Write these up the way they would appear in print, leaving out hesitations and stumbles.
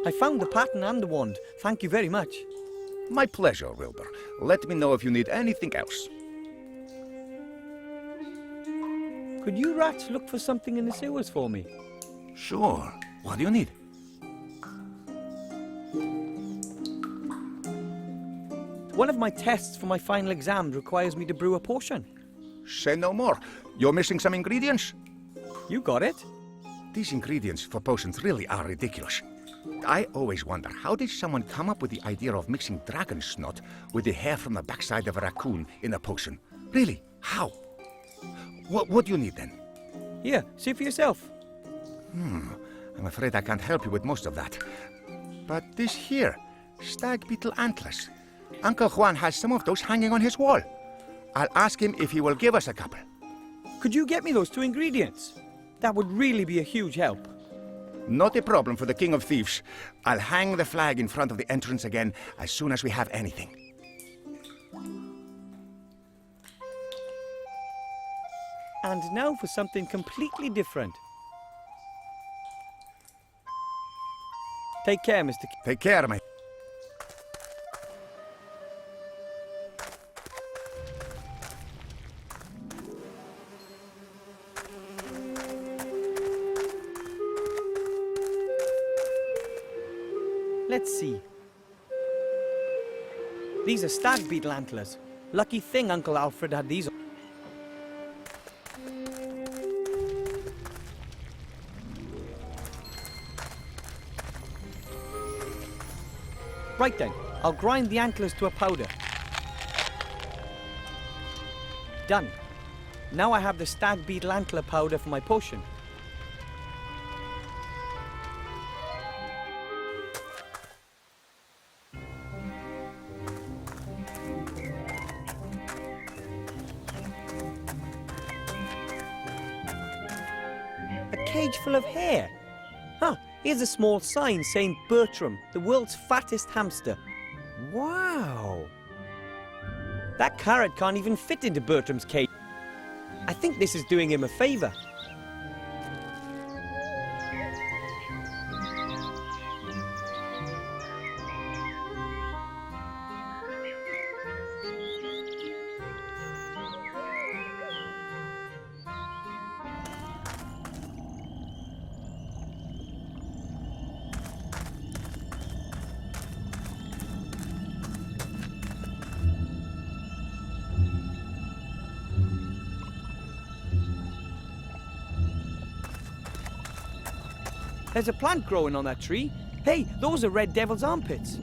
I found the pattern and the wand. Thank you very much. My pleasure, Wilbur. Let me know if you need anything else. Could you rats look for something in the sewers for me? Sure. What do you need? One of my tests for my final exam requires me to brew a potion. Say no more. You're missing some ingredients? You got it. These ingredients for potions really are ridiculous. I always wonder, how did someone come up with the idea of mixing dragon snot with the hair from the backside of a raccoon in a potion? Really? How? What do you need then? Here, see for yourself. I'm afraid I can't help you with most of that. But this here, stag beetle antlers. Uncle Juan has some of those hanging on his wall. I'll ask him if he will give us a couple. Could you get me those 2 ingredients? That would really be a huge help. Not a problem for the King of Thieves. I'll hang the flag in front of the entrance again as soon as we have anything. And now for something completely different. Take care, Mr. Take care, mate. Let's see. These are stag beetle antlers. Lucky thing Uncle Alfred had these. Right then, I'll grind the antlers to a powder. Done. Now I have the stag beetle antler powder for my potion. A cage full of hair. Huh, here's a small sign saying Bertram, the world's fattest hamster. Wow! That carrot can't even fit into Bertram's cage. I think this is doing him a favor. There's a plant growing on that tree. Hey, those are red devil's armpits.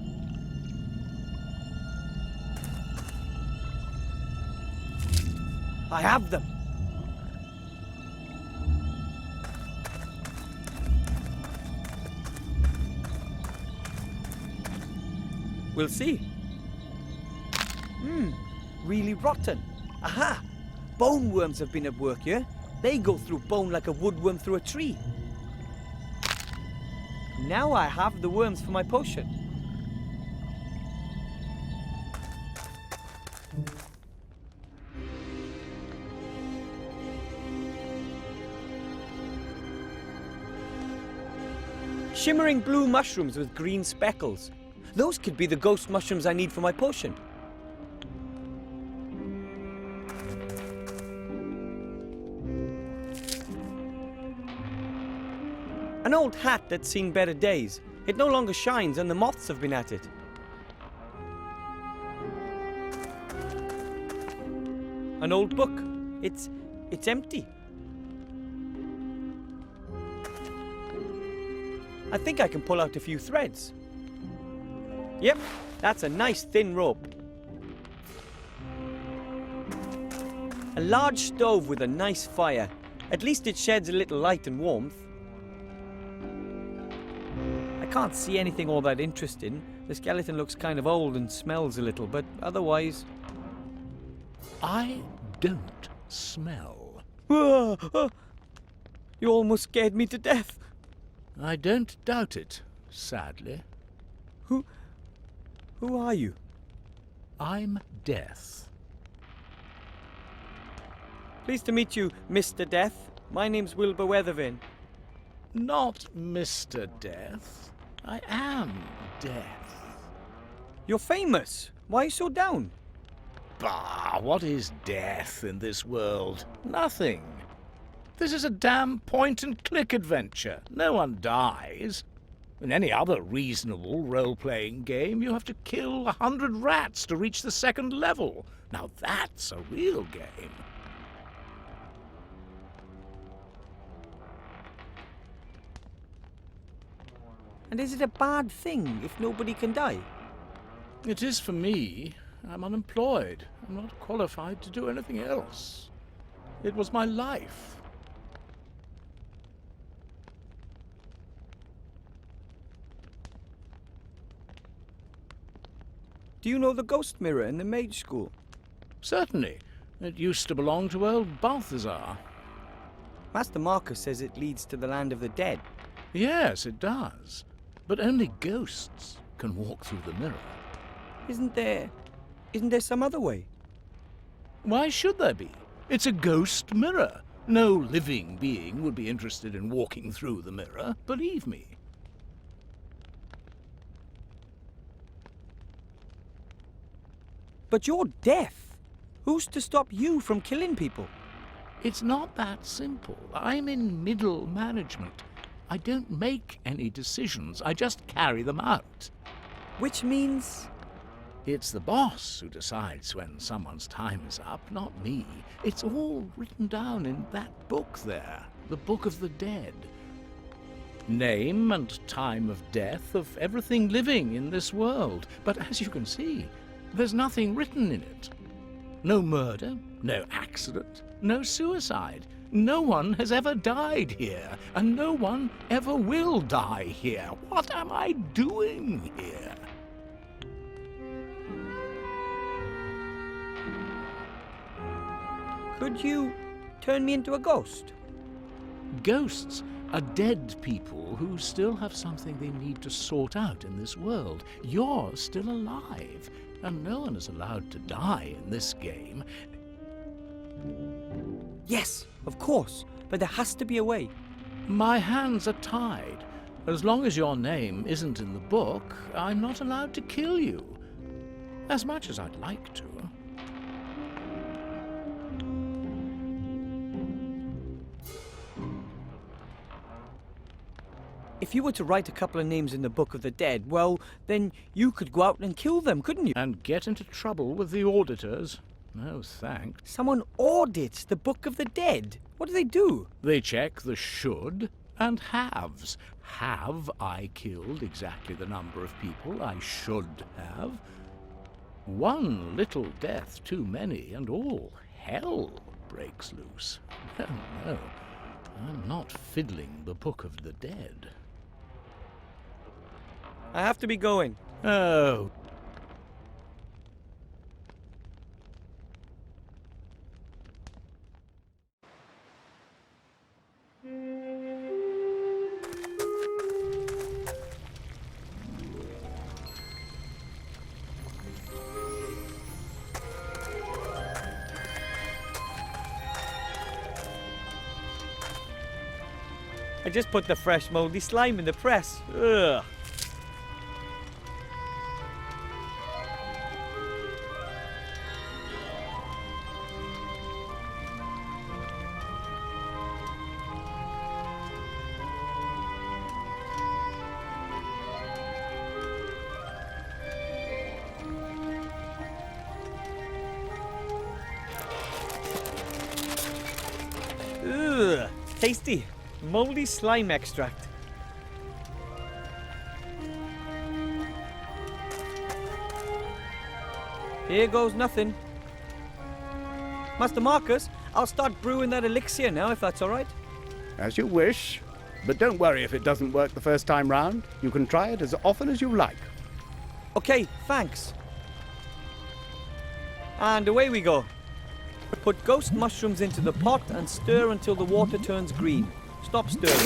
I have them. We'll see. Really rotten. Aha! Bone worms have been at work here. They go through bone like a woodworm through a tree. Now I have the worms for my potion. Shimmering blue mushrooms with green speckles. Those could be the ghost mushrooms I need for my potion. An old hat that's seen better days. It no longer shines and the moths have been at it. An old book. It's empty. I think I can pull out a few threads. Yep, that's a nice thin rope. A large stove with a nice fire. At least it sheds a little light and warmth. I can't see anything all that interesting. The skeleton looks kind of old and smells a little, but otherwise... I don't smell. You almost scared me to death. I don't doubt it, sadly. Who are you? I'm Death. Pleased to meet you, Mr. Death. My name's Wilbur Weathervane. Not Mr. Death. I am death. You're famous. Why are you so down? Bah, what is death in this world? Nothing. This is a damn point-and-click adventure. No one dies. In any other reasonable role-playing game, you have to kill 100 rats to reach the second level. Now that's a real game. And is it a bad thing if nobody can die? It is for me. I'm unemployed. I'm not qualified to do anything else. It was my life. Do you know the ghost mirror in the mage school? Certainly. It used to belong to old Balthazar. Master Marcus says it leads to the land of the dead. Yes, it does. But only ghosts can walk through the mirror. Isn't there some other way? Why should there be? It's a ghost mirror. No living being would be interested in walking through the mirror, believe me. But you're deaf. Who's to stop you from killing people? It's not that simple. I'm in middle management. I don't make any decisions. I just carry them out. Which means... It's the boss who decides when someone's time is up, not me. It's all written down in that book there, the Book of the Dead. Name and time of death of everything living in this world. But as you can see, there's nothing written in it. No murder, no accident, no suicide. No one has ever died here, and no one ever will die here. What am I doing here? Could you turn me into a ghost? Ghosts are dead people who still have something they need to sort out in this world. You're still alive, and no one is allowed to die in this game. Yes, of course, but there has to be a way. My hands are tied. As long as your name isn't in the book, I'm not allowed to kill you. As much as I'd like to. If you were to write a couple of names in the Book of the Dead, well, then you could go out and kill them, couldn't you? And get into trouble with the auditors. No thanks. Someone audits the Book of the Dead. What do they do? They check the should and haves. Have I killed exactly the number of people I should have? One little death too many, and all hell breaks loose. No, no, I'm not fiddling the Book of the Dead. I have to be going. Oh. I just put the fresh moldy slime in the press. Ugh. Ugh. Tasty. Moldy slime extract. Here goes nothing. Master Marcus, I'll start brewing that elixir now, if that's all right. As you wish. But don't worry if it doesn't work the first time round. You can try it as often as you like. Okay, thanks. And away we go. Put ghost mushrooms into the pot and stir until the water turns green. Stop stirring.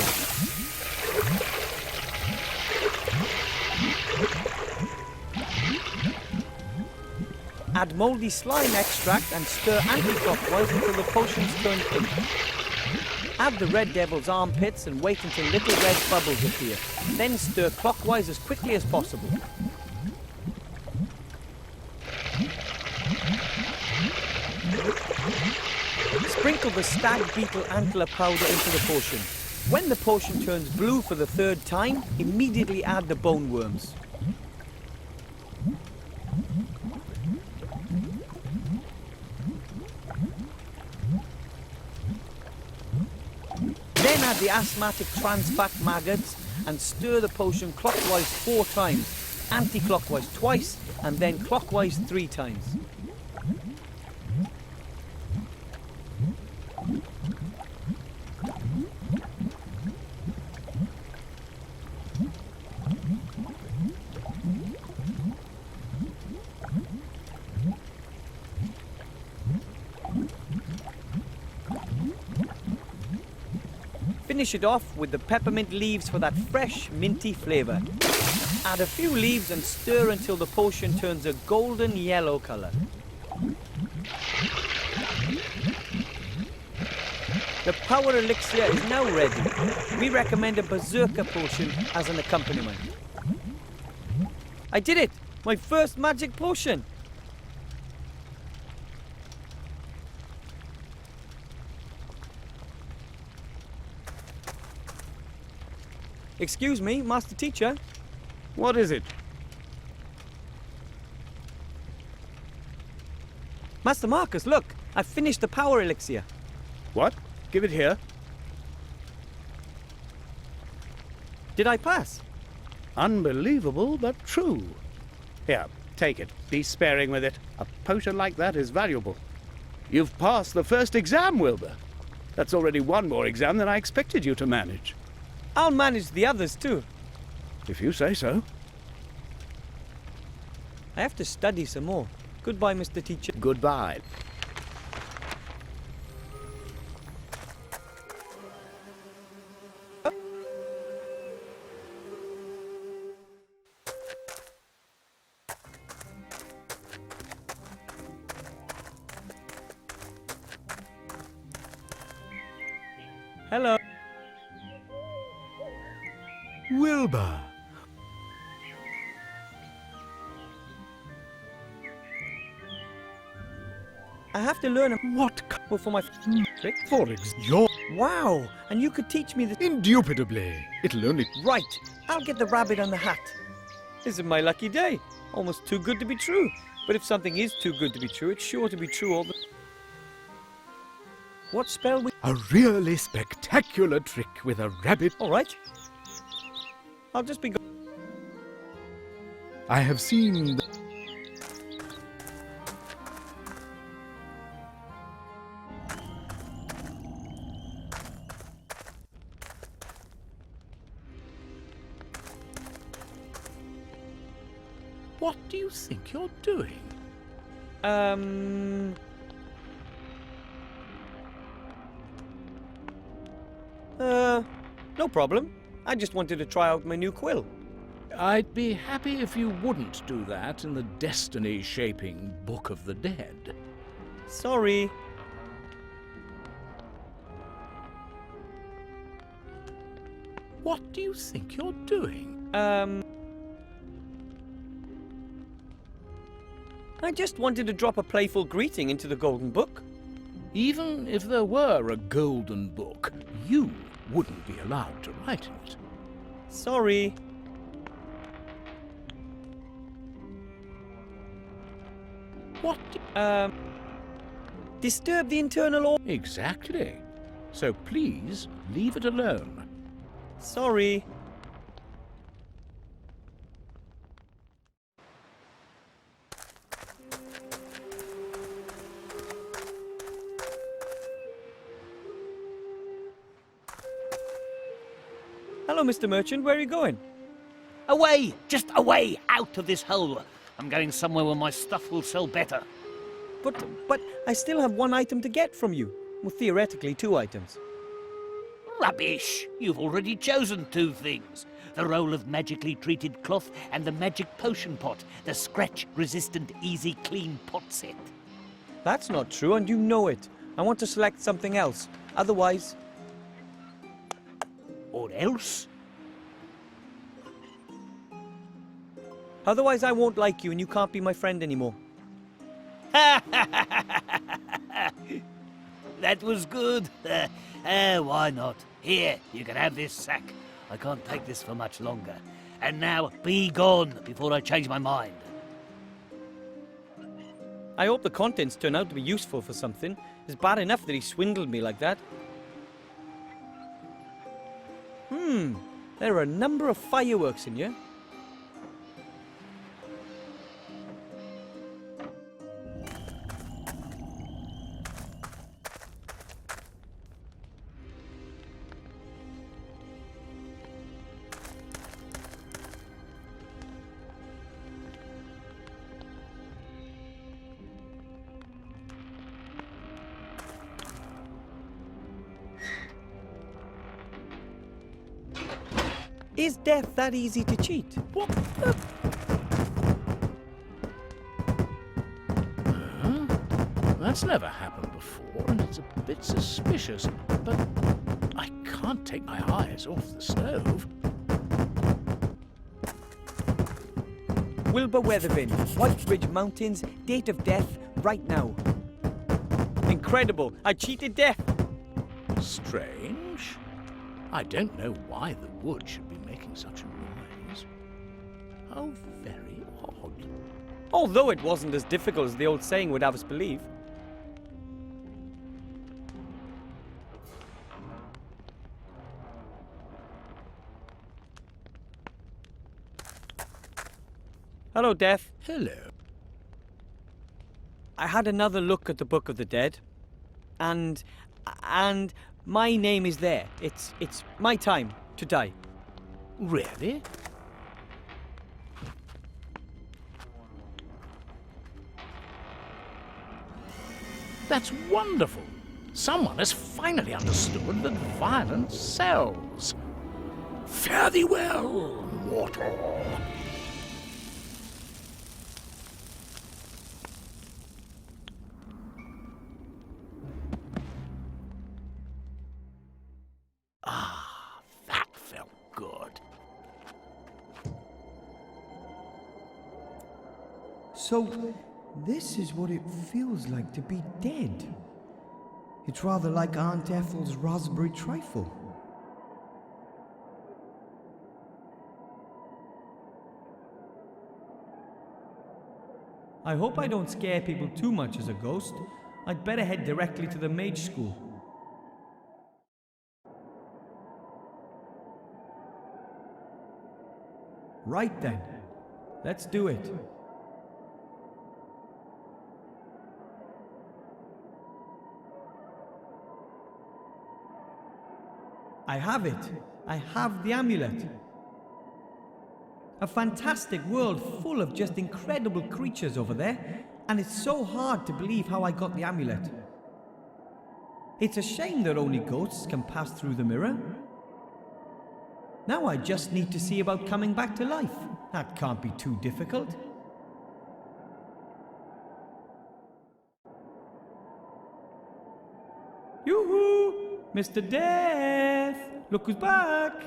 Add moldy slime extract and stir anti-clockwise until the potions turn pink. Add the red devil's armpits and wait until little red bubbles appear. Then stir clockwise as quickly as possible. Sprinkle the stag beetle antler powder into the potion. When the potion turns blue for the third time, immediately add the bone worms. Then add the asthmatic trans fat maggots and stir the potion clockwise 4 times, anti-clockwise twice, and then clockwise 3 times. Finish it off with the peppermint leaves for that fresh, minty flavour. Add a few leaves and stir until the potion turns a golden yellow colour. The power elixir is now ready. We recommend a berserker potion as an accompaniment. I did it! My first magic potion! Excuse me, Master Teacher. What is it? Master Marcus, look! I've finished the power elixir. What? Give it here. Did I pass? Unbelievable, but true. Here, take it. Be sparing with it. A potion like that is valuable. You've passed the first exam, Wilbur. That's already one more exam than I expected you to manage. I'll manage the others too. If you say so. I have to study some more. Goodbye, Mr. Teacher. Goodbye. Hello. Wilbur. I have to learn What for my trick. for your Wow, and you could teach me the... indubitably. It'll only Right, I'll get the rabbit on the hat. This is my lucky day. Almost too good to be true. But if something is too good to be true, it's sure to be true all the... What spell we... a really spectacular trick with a rabbit. All right. I'll just be... I have seen. What do you think you're doing? No problem. I just wanted to try out my new quill. I'd be happy if you wouldn't do that in the destiny-shaping Book of the Dead. Sorry. What do you think you're doing? I just wanted to drop a playful greeting into the Golden Book. Even if there were a golden book, you wouldn't be allowed to write in it. Sorry. What? Disturb the internal order. Exactly. So please leave it alone. Sorry. Hello, Mr. Merchant. Where are you going? Away! Just away! Out of this hole! I'm going somewhere where my stuff will sell better. But I still have 1 item to get from you. Well, theoretically, 2 items. Rubbish! You've already chosen 2 things. The roll of magically treated cloth and the magic potion pot. The scratch-resistant, easy, clean pot set. That's not true, and you know it. I want to select something else. Otherwise... Or else? Otherwise, I won't like you and you can't be my friend anymore. That was good. Why not? Here, you can have this sack. I can't take this for much longer. And now, be gone before I change my mind. I hope the contents turn out to be useful for something. It's bad enough that he swindled me like that. There are a number of fireworks in here. Is death that easy to cheat? What the? That's never happened before, and it's a bit suspicious, but I can't take my eyes off the stove. Wilbur Weathervin, Whitebridge Mountains, date of death, right now. Incredible! I cheated death! Strange. I don't know why the wood should be making such a noise. How very odd. Although it wasn't as difficult as the old saying would have us believe. Hello, Death. Hello. I had another look at the Book of the Dead, and my name is there. It's my time to die. Really? That's wonderful. Someone has finally understood that violence sells. Fare thee well, mortal. Ah, that felt good. So, this is what it feels like to be dead. It's rather like Aunt Ethel's raspberry trifle. I hope I don't scare people too much as a ghost. I'd better head directly to the mage school. Right then. Let's do it. I have it. I have the amulet. A fantastic world full of just incredible creatures over there, and it's so hard to believe how I got the amulet. It's a shame that only ghosts can pass through the mirror. Now I just need to see about coming back to life. That can't be too difficult. Yoo-hoo! Mr. Death! Look who's back!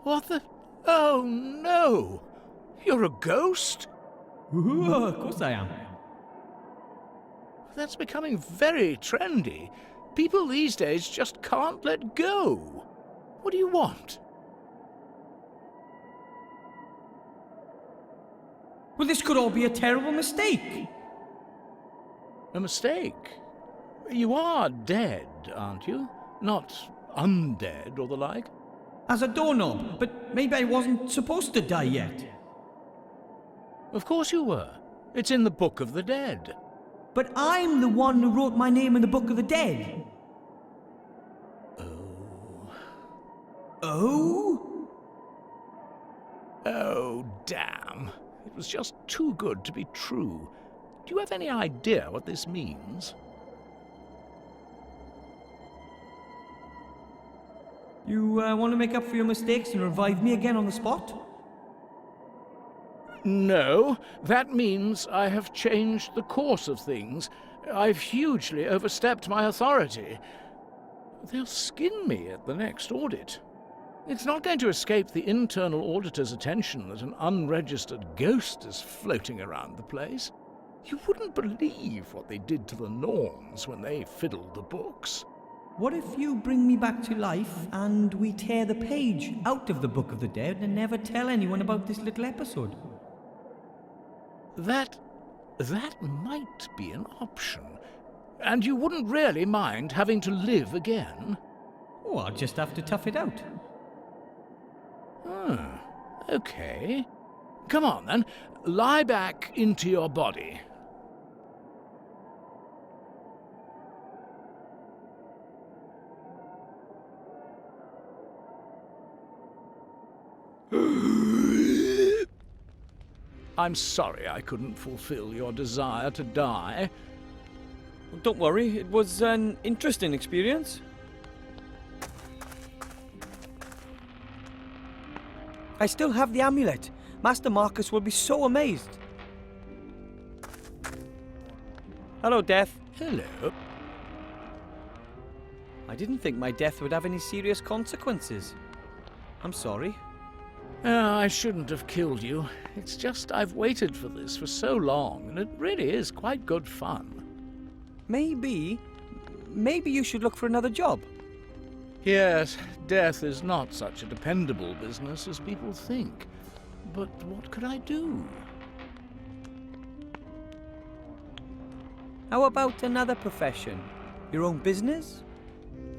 What the? Oh no! You're a ghost? Ooh, of course I am. That's becoming very trendy. People these days just can't let go. What do you want? Well, this could all be a terrible mistake. A mistake? You are dead, aren't you? Not undead or the like? As a doorknob, but maybe I wasn't supposed to die yet. Of course you were. It's in the Book of the Dead. But I'm the one who wrote my name in the Book of the Dead. Oh? Oh, damn. It was just too good to be true. Do you have any idea what this means? You want to make up for your mistakes and revive me again on the spot? No, that means I have changed the course of things. I've hugely overstepped my authority. they'll skin me at the next audit. It's not going to escape the internal auditor's attention that an unregistered ghost is floating around the place. You wouldn't believe what they did to the Norns when they fiddled the books. What if you bring me back to life and we tear the page out of the Book of the Dead and never tell anyone about this little episode? That might be an option. And you wouldn't really mind having to live again? Oh, I'll just have to tough it out. Okay. Come on, then. Lie back into your body. I'm sorry I couldn't fulfill your desire to die. Don't worry, it was an interesting experience. I still have the amulet. Master Marcus will be so amazed. Hello, Death. Hello. I didn't think my death would have any serious consequences. I'm sorry. I shouldn't have killed you. It's just I've waited for this for so long, and it really is quite good fun. Maybe you should look for another job. Yes, death is not such a dependable business as people think. But what could I do? How about another profession? Your own business?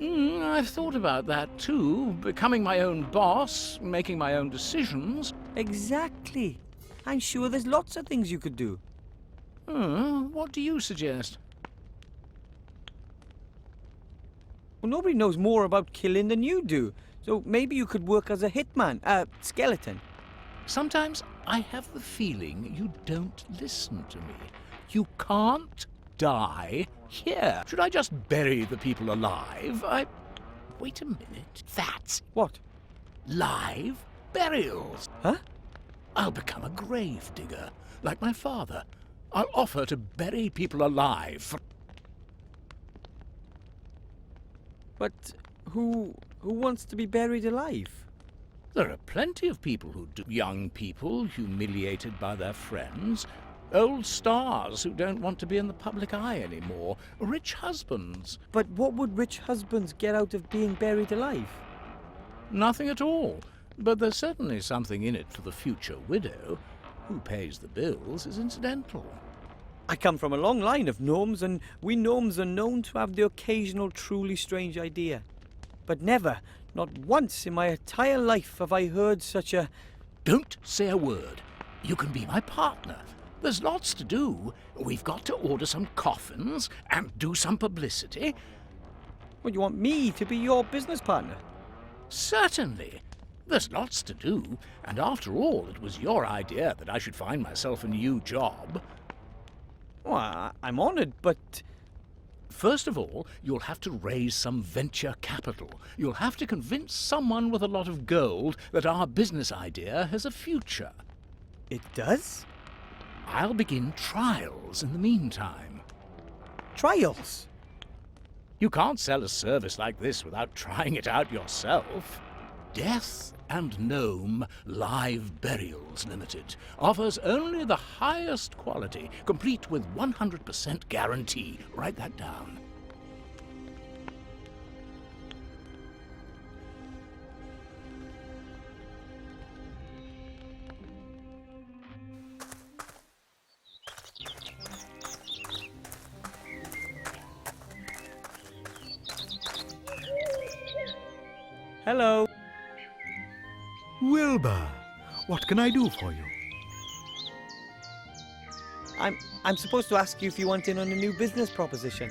I've thought about that too. Becoming my own boss, making my own decisions. Exactly. I'm sure there's lots of things you could do. What do you suggest? Well, nobody knows more about killing than you do. So maybe you could work as a hitman, skeleton. Sometimes I have the feeling you don't listen to me. You can't die here. Should I just bury the people alive? Wait a minute. That's What? live burials. Huh? I'll become a grave digger, like my father. I'll offer to bury people alive. But who wants to be buried alive? There are plenty of people who do. Young people humiliated by their friends. Old stars who don't want to be in the public eye anymore. Rich husbands. But what would rich husbands get out of being buried alive? Nothing at all. But there's certainly something in it for the future widow. Who pays the bills is incidental. I come from a long line of gnomes, and we gnomes are known to have the occasional truly strange idea. But never, not once in my entire life have I heard such a... Don't say a word. You can be my partner. There's lots to do. We've got to order some coffins and do some publicity. Well, you want me to be your business partner? Certainly. There's lots to do, and after all, it was your idea that I should find myself a new job. Well, I'm honoured, but... First of all, you'll have to raise some venture capital. You'll have to convince someone with a lot of gold that our business idea has a future. It does? I'll begin trials in the meantime. Trials? You can't sell a service like this without trying it out yourself. Death and Gnome Live Burials Limited offers only the highest quality, complete with 100% guarantee. Write that down. Hello. Wilbur, what can I do for you? I'm supposed to ask you if you want in on a new business proposition.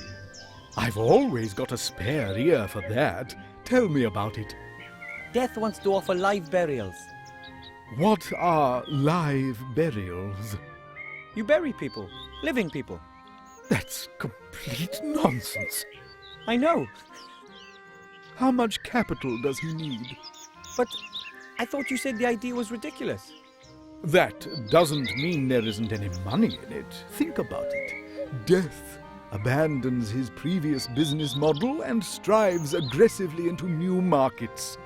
I've always got a spare ear for that. Tell me about it. Death wants to offer live burials. What are live burials? You bury people, living people. That's complete nonsense. I know, How much capital does he need? but I thought you said the idea was ridiculous. That doesn't mean there isn't any money in it. Think about it. Death abandons his previous business model and strives aggressively into new markets.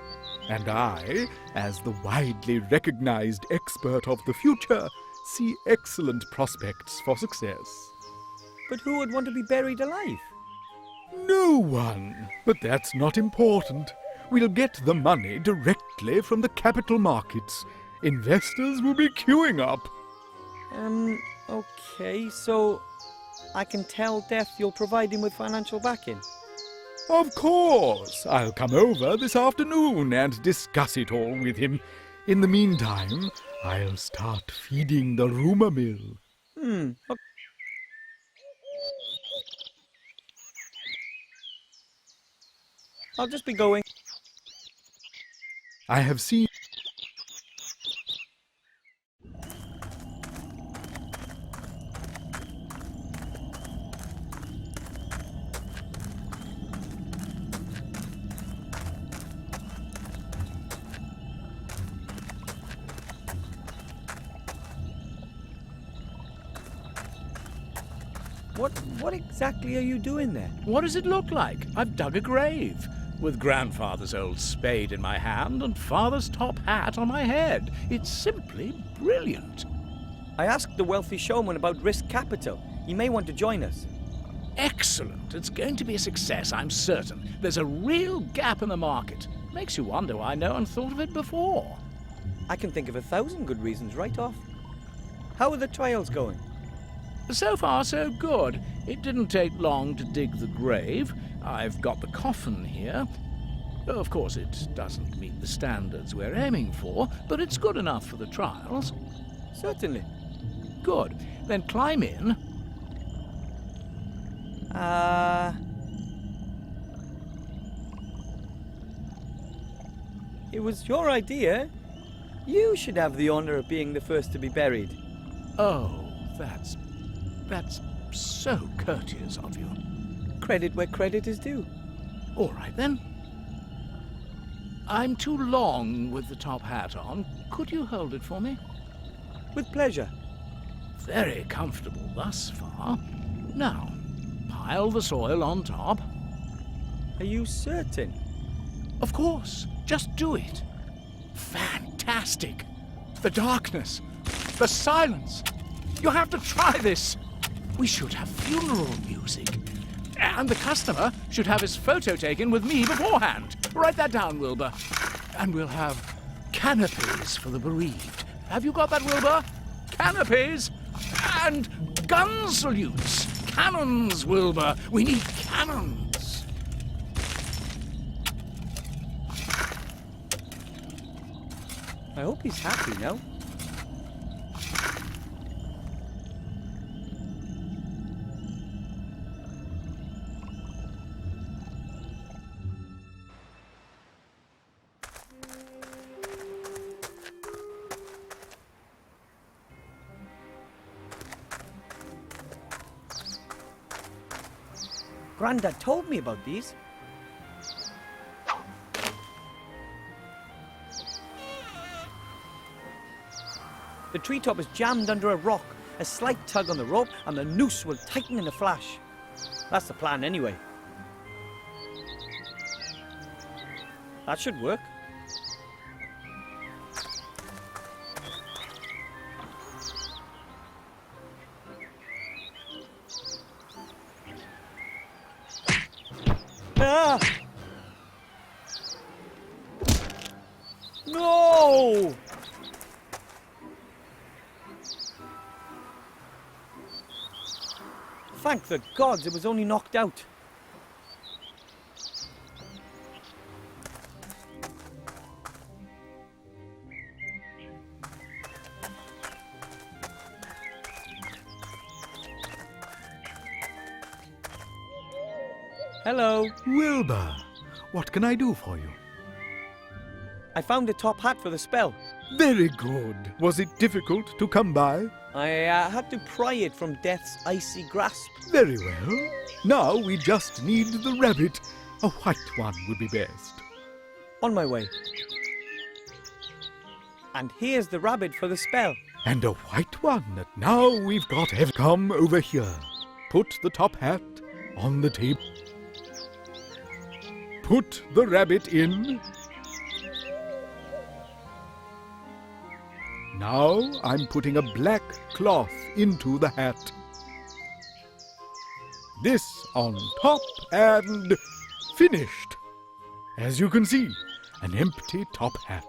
And I, as the widely recognized expert of the future, see excellent prospects for success. But who would want to be buried alive? No one. But that's not important. We'll get the money directly from the capital markets. Investors will be queuing up. Okay, so I can tell Death you'll provide him with financial backing? Of course. I'll come over this afternoon and discuss it all with him. In the meantime, I'll start feeding the rumor mill. Okay. I'll just be going. I have seen... What exactly are you doing there? What does it look like? I've dug a grave, with grandfather's old spade in my hand and father's top hat on my head. It's simply brilliant. I asked the wealthy showman about risk capital. He may want to join us. Excellent. It's going to be a success, I'm certain. There's a real gap in the market. Makes you wonder why no one thought of it before. I can think of 1,000 good reasons right off. How are the trials going? So far, so good. It didn't take long to dig the grave. I've got the coffin here. Of course, it doesn't meet the standards we're aiming for, but it's good enough for the trials. Certainly. Good. Then climb in. It was your idea. You should have the honor of being the first to be buried. Oh, that's so courteous of you. Credit where credit is due. All right, then. I'm too long with the top hat on. Could you hold it for me? With pleasure. Very comfortable thus far. Now, pile the soil on top. Are you certain? Of course. Just do it. Fantastic. The darkness. The silence. You have to try this. We should have funeral music. And the customer should have his photo taken with me beforehand. Write that down, Wilbur. And we'll have canopies for the bereaved. Have you got that, Wilbur? Canopies and gun salutes. Cannons, Wilbur. We need cannons. I hope he's happy now. Grandad told me about these. The treetop is jammed under a rock. A slight tug on the rope and the noose will tighten in a flash. That's the plan anyway. That should work. Ah! No! Thank the gods it was only knocked out. Hello. Wilbur, what can I do for you? I found a top hat for the spell. Very good. Was it difficult to come by? I had to pry it from Death's icy grasp. Very well. Now we just need the rabbit. A white one would be best. On my way. And here's the rabbit for the spell. And a white one. Now we've got... Come over here. Put the top hat on the table. Put the rabbit in. Now I'm putting a black cloth into the hat. This on top and finished. As you can see, an empty top hat.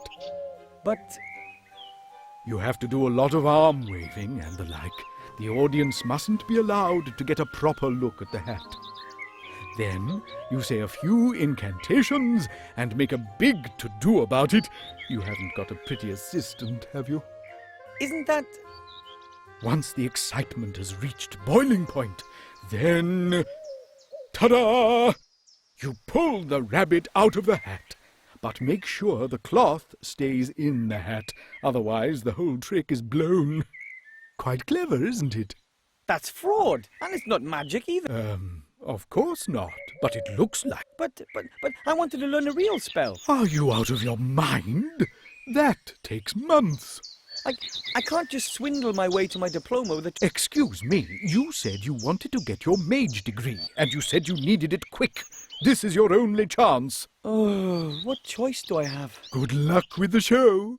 But You have to do a lot of arm waving and the like. The audience mustn't be allowed to get a proper look at the hat. Then you say a few incantations and make a big to-do about it. You haven't got a pretty assistant, have you? isn't that... Once the excitement has reached boiling point, then... Ta-da! You pull the rabbit out of the hat, but make sure the cloth stays in the hat. Otherwise, the whole trick is blown. Quite clever, isn't it? That's fraud, and it's not magic either. Of course not, but it looks like... But I wanted to learn a real spell. Are you out of your mind? That takes months. I can't just swindle my way to my diploma with a... Excuse me, you said you wanted to get your mage degree, and you said you needed it quick. This is your only chance. Oh, what choice do I have? Good luck with the show.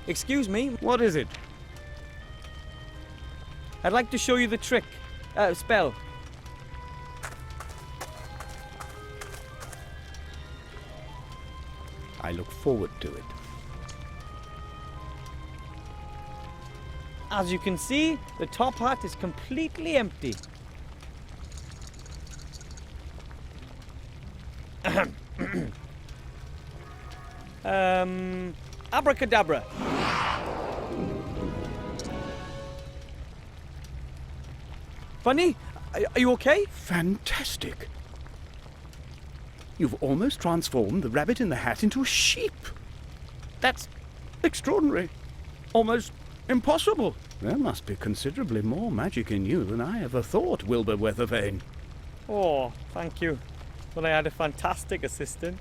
Excuse me, What is it? I'd like to show you the trick. Spell. I look forward to it. As you can see, the top hat is completely empty. Abracadabra. Bunny, are you okay? Fantastic. You've almost transformed the rabbit in the hat into a sheep. That's extraordinary. Almost impossible. There must be considerably more magic in you than I ever thought, Wilbur Weathervane. Oh, thank you. Well, I had a fantastic assistant.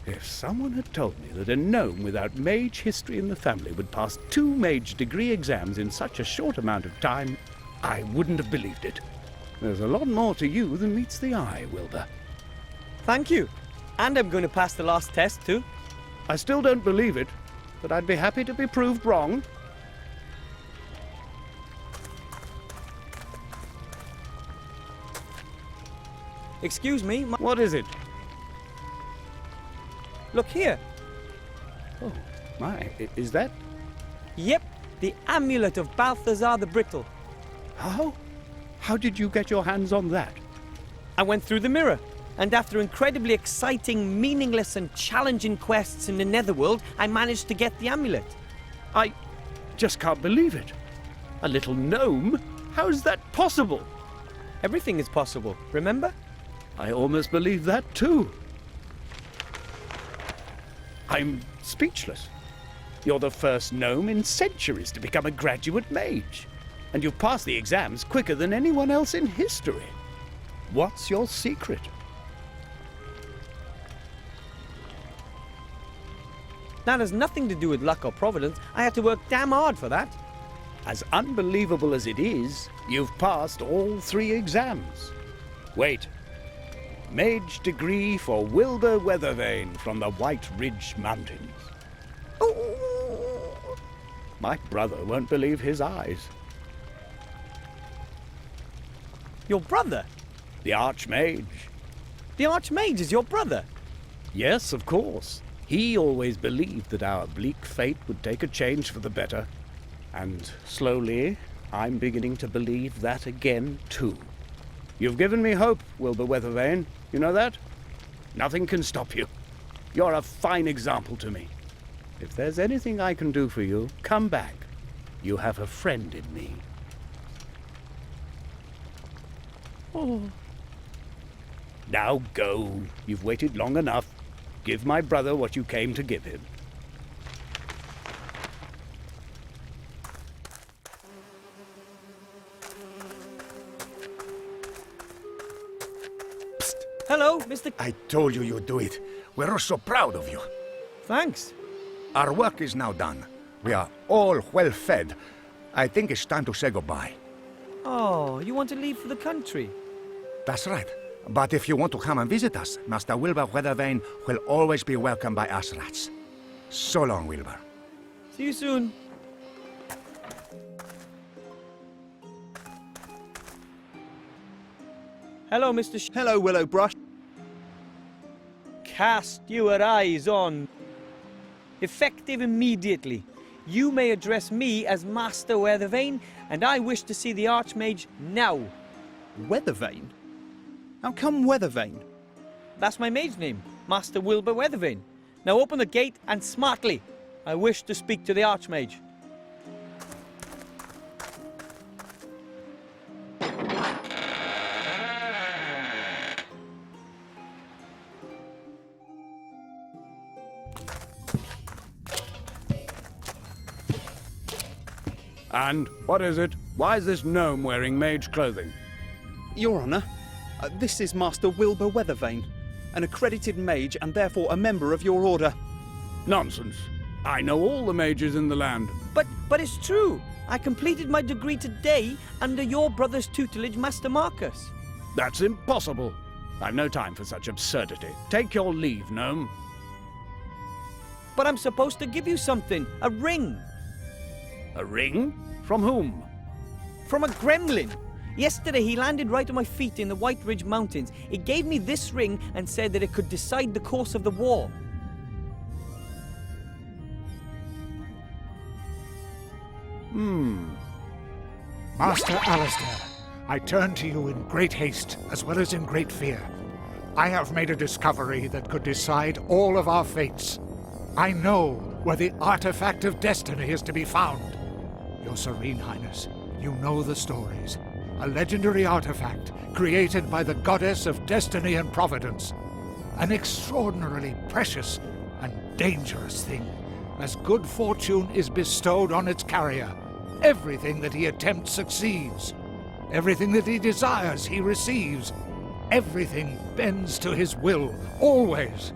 If someone had told me that a gnome without mage history in the family would pass 2 mage degree exams in such a short amount of time, I wouldn't have believed it. There's a lot more to you than meets the eye, Wilbur. Thank you. And I'm going to pass the last test, too. I still don't believe it, but I'd be happy to be proved wrong. Excuse me, What is it? look here. Oh, my, is that... Yep, the amulet of Balthazar the Brittle. How? How did you get your hands on that? I went through the mirror, and after incredibly exciting, meaningless and challenging quests in the Netherworld, I managed to get the amulet. I just can't believe it. A little gnome? How is that possible? Everything is possible, remember? I almost believe that too. I'm speechless. You're the first gnome in centuries to become a graduate mage, and you've passed the exams quicker than anyone else in history. What's your secret? That has nothing to do with luck or providence. I had to work damn hard for that. As unbelievable as it is, you've passed all 3 exams. Wait. Mage degree for Wilbur Weathervane from the White Ridge Mountains. My brother won't believe his eyes. Your brother? The Archmage. The Archmage is your brother? Yes, of course. He always believed that our bleak fate would take a change for the better. And slowly, I'm beginning to believe that again, too. You've given me hope, Wilbur Weathervane. You know that? Nothing can stop you. You're a fine example to me. If there's anything I can do for you, come back. You have a friend in me. Oh. Now go. You've waited long enough. Give my brother what you came to give him. Hello, Mr. I told you you'd do it. We're so proud of you. Thanks. Our work is now done. We are all well fed. I think it's time to say goodbye. Oh, you want to leave for the country? That's right. But if you want to come and visit us, Master Wilbur Weathervane will always be welcomed by us rats. So long, Wilbur. See you soon. Hello, Mr. Hello, Willowbrush. Cast your eyes on. Effective immediately. You may address me as Master Weathervane, and I wish to see the Archmage now. Weathervane? How come Weathervane? That's my mage's name, Master Wilbur Weathervane. Now open the gate and smartly. I wish to speak to the Archmage. And what is it? Why is this gnome wearing mage clothing? Your Honour, this is Master Wilbur Weathervane, an accredited mage and therefore a member of your order. Nonsense. I know all the mages in the land. But it's true. I completed my degree today under your brother's tutelage, Master Marcus. That's impossible. I've no time for such absurdity. Take your leave, gnome. But I'm supposed to give you something, a ring. A ring? From whom? From a gremlin. Yesterday he landed right on my feet in the White Ridge Mountains. He gave me this ring and said that it could decide the course of the war. Master Alistair, I turn to you in great haste as well as in great fear. I have made a discovery that could decide all of our fates. I know where the artifact of destiny is to be found. Your Serene Highness, you know the stories. A legendary artifact created by the goddess of destiny and providence. An extraordinarily precious and dangerous thing, as good fortune is bestowed on its carrier. Everything that he attempts succeeds. Everything that he desires he receives. Everything bends to his will, always.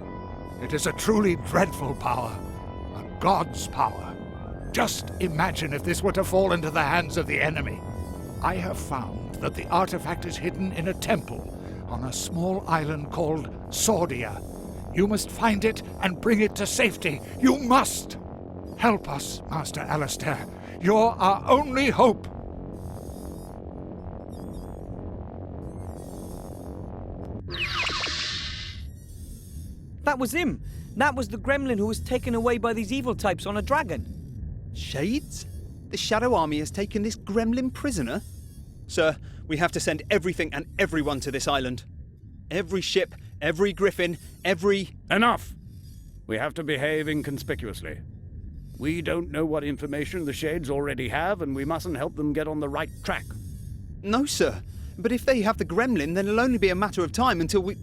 It is a truly dreadful power, a god's power. Just imagine if this were to fall into the hands of the enemy. I have found that the artifact is hidden in a temple on a small island called Sordia. You must find it and bring it to safety. You must! Help us, Master Alistair. You're our only hope. That was him. That was the gremlin who was taken away by these evil types on a dragon. Shades? The Shadow Army has taken this gremlin prisoner? Sir, we have to send everything and everyone to this island. Every ship, every griffin, every... Enough! We have to behave inconspicuously. We don't know what information the Shades already have, and we mustn't help them get on the right track. No, sir. But if they have the gremlin, then it'll only be a matter of time until we...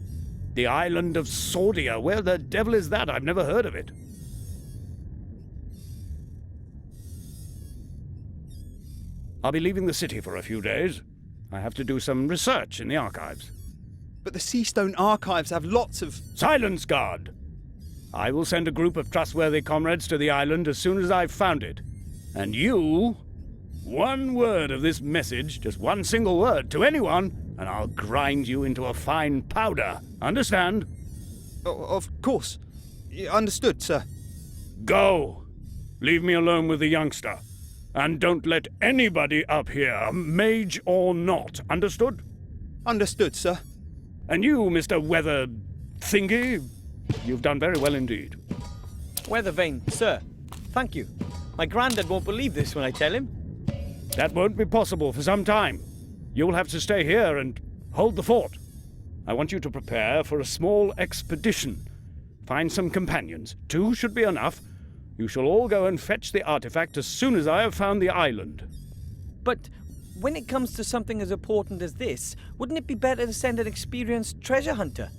The island of Sordia? Where the devil is that? I've never heard of it. I'll be leaving the city for a few days. I have to do some research in the archives. But the Seastone archives have lots of... Silence, guard! I will send a group of trustworthy comrades to the island as soon as I've found it. And you... One word of this message, just one single word, to anyone, and I'll grind you into a fine powder. Understand? Of course. Understood, sir. Go! Leave me alone with the youngster. And don't let anybody up here, mage or not. Understood? Understood, sir. And you, Mr. Weather Thingy, you've done very well indeed. Weathervane, sir. Thank you. My granddad won't believe this when I tell him. That won't be possible for some time. You'll have to stay here and hold the fort. I want you to prepare for a small expedition. Find some companions. 2 should be enough. You shall all go and fetch the artifact as soon as I have found the island. But when it comes to something as important as this, wouldn't it be better to send an experienced treasure hunter?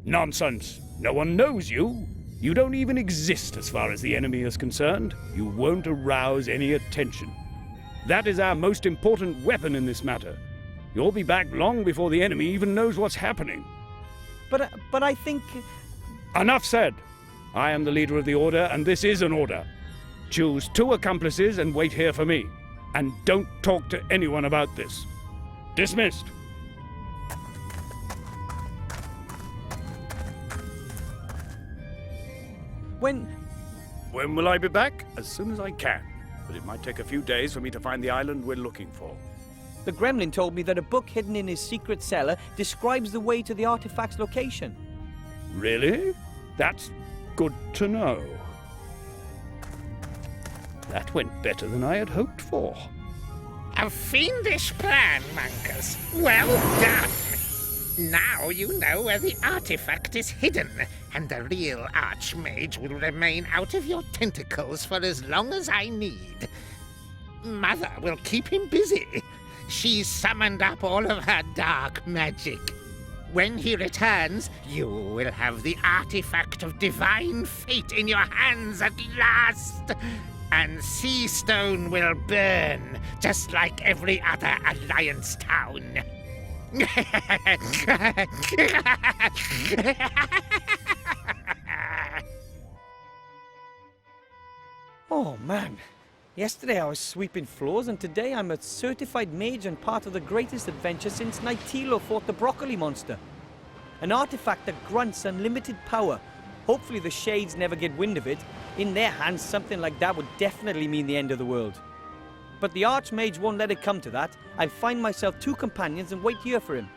Nonsense. No one knows you. You don't even exist as far as the enemy is concerned. You won't arouse any attention. That is our most important weapon in this matter. You'll be back long before the enemy even knows what's happening. But I think... Enough said. I am the leader of the Order, and this is an order. Choose 2 accomplices and wait here for me. And don't talk to anyone about this. Dismissed. When will I be back? As soon as I can. But it might take a few days for me to find the island we're looking for. the gremlin told me that a book hidden in his secret cellar describes the way to the artifact's location. Really? That's good to know. That went better than I had hoped for. A fiendish plan, Monkus. Well done! Now you know where the artifact is hidden, and the real Archmage will remain out of your tentacles for as long as I need. Mother will keep him busy. She's summoned up all of her dark magic. When he returns, you will have the artifact of divine fate in your hands at last. And Seastone will burn, just like every other Alliance town. Oh man, yesterday I was sweeping floors and today I'm a certified mage and part of the greatest adventure since Nightilo fought the broccoli monster. An artifact that grunts unlimited power. Hopefully the Shades never get wind of it. In their hands, something like that would definitely mean the end of the world. But the Archmage won't let it come to that. I'll find myself 2 companions and wait here for him.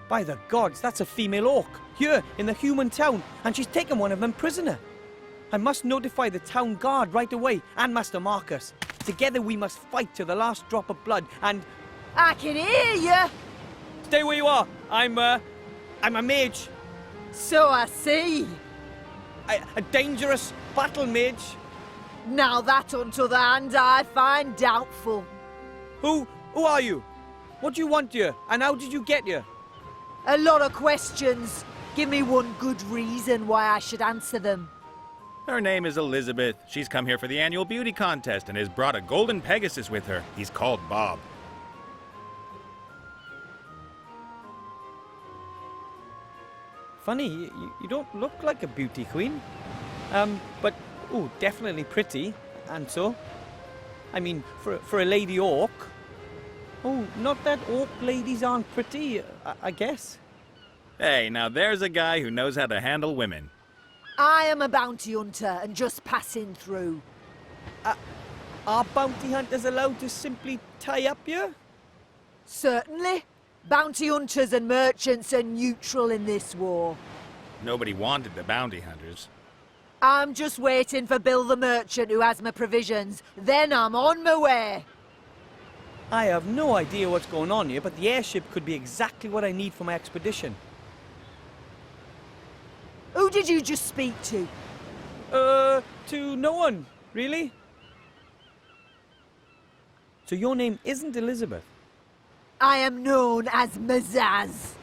By the gods, that's a female orc, here in the human town, and she's taken one of them prisoner. I must notify the town guard right away, and Master Marcus. Together we must fight to the last drop of blood, and... I can hear you! Stay where you are. I'm a mage. So I see. A dangerous battle mage. Now that, on the other hand, I find doubtful. Who are you? What do you want here, and how did you get here? A lot of questions. Give me one good reason why I should answer them. Her name is Elizabeth. She's come here for the annual beauty contest and has brought a golden Pegasus with her. He's called Bob. Funny, you don't look like a beauty queen. But, ooh, definitely pretty, and so. I mean, for a lady orc. Oh, not that orc ladies aren't pretty, I guess. Hey, now there's a guy who knows how to handle women. I am a bounty hunter and just passing through. Are bounty hunters allowed to simply tie up here? Certainly. Bounty hunters and merchants are neutral in this war. Nobody wanted the bounty hunters. I'm just waiting for Bill the merchant who has my provisions. Then I'm on my way. I have no idea what's going on here, but the airship could be exactly what I need for my expedition. Who did you just speak to? To no one, really. So your name isn't Elizabeth? I am known as Mazaz.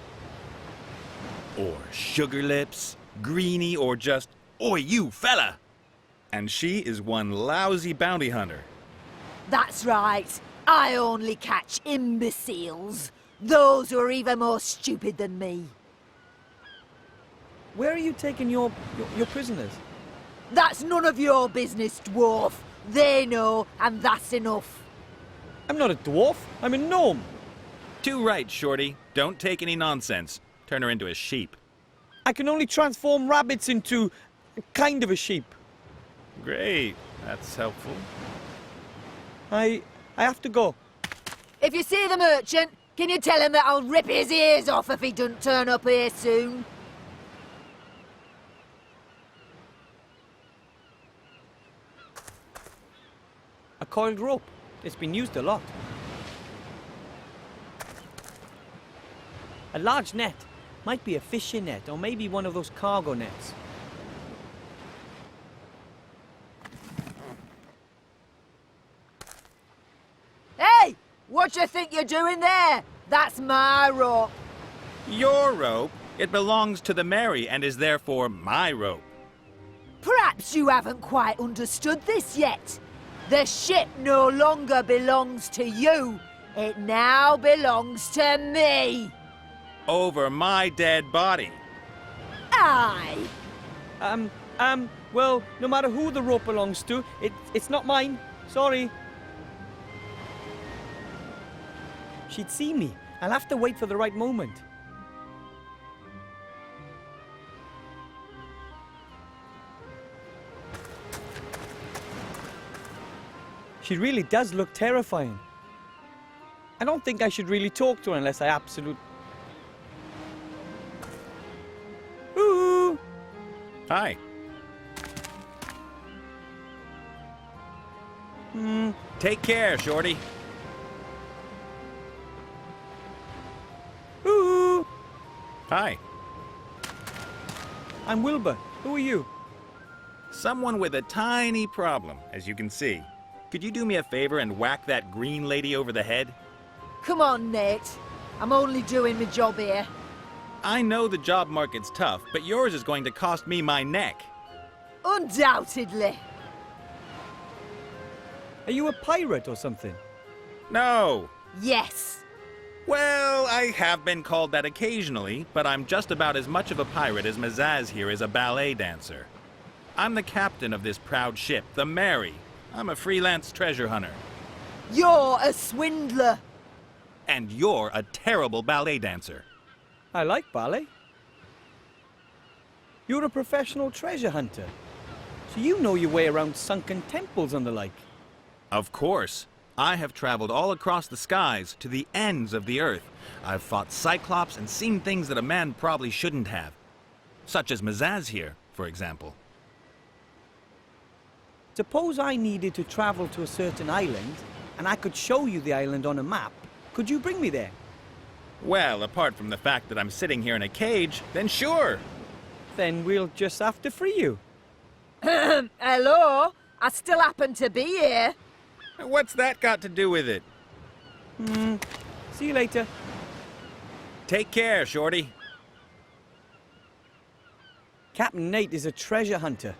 Or Sugar Lips, Greenie, or just, Oi, you fella! And she is one lousy bounty hunter. That's right. I only catch imbeciles. Those who are even more stupid than me. Where are you taking your prisoners? That's none of your business, dwarf. They know, and that's enough. I'm not a dwarf. I'm a gnome. Too right, Shorty. Don't take any nonsense. Turn her into a sheep. I can only transform rabbits into kind of a sheep. Great. That's helpful. I have to go. If you see the merchant, can you tell him that I'll rip his ears off if he doesn't turn up here soon? A coiled rope. It's been used a lot. A large net. Might be a fishing net, or maybe one of those cargo nets. Hey! What you think you're doing there? That's my rope. Your rope? It belongs to the Mary and is therefore my rope. Perhaps you haven't quite understood this yet. The ship no longer belongs to you. It now belongs to me. Over my dead body. Aye. Well, no matter who the rope belongs to, it's not mine. Sorry. She'd see me. I'll have to wait for the right moment. She really does look terrifying. I don't think I should really talk to her unless I absolutely... Ooh! Hi. Take care, Shorty. Ooh! Hi. I'm Wilbur. Who are you? Someone with a tiny problem, as you can see. Could you do me a favor and whack that green lady over the head? Come on, Nate. I'm only doing my job here. I know the job market's tough, but yours is going to cost me my neck. Undoubtedly. Are you a pirate or something? No. Yes. Well, I have been called that occasionally, but I'm just about as much of a pirate as Mazaz here is a ballet dancer. I'm the captain of this proud ship, the Mary. I'm a freelance treasure hunter. You're a swindler. And you're a terrible ballet dancer. I like ballet. You're a professional treasure hunter. So you know your way around sunken temples and the like. Of course. I have traveled all across the skies to the ends of the earth. I've fought Cyclops and seen things that a man probably shouldn't have. Such as Mazaz here, for example. Suppose I needed to travel to a certain island, and I could show you the island on a map. Could you bring me there? Well, apart from the fact that I'm sitting here in a cage, then sure. Then we'll just have to free you. Hello? I still happen to be here. What's that got to do with it? See you later. Take care, Shorty. Captain Nate is a treasure hunter.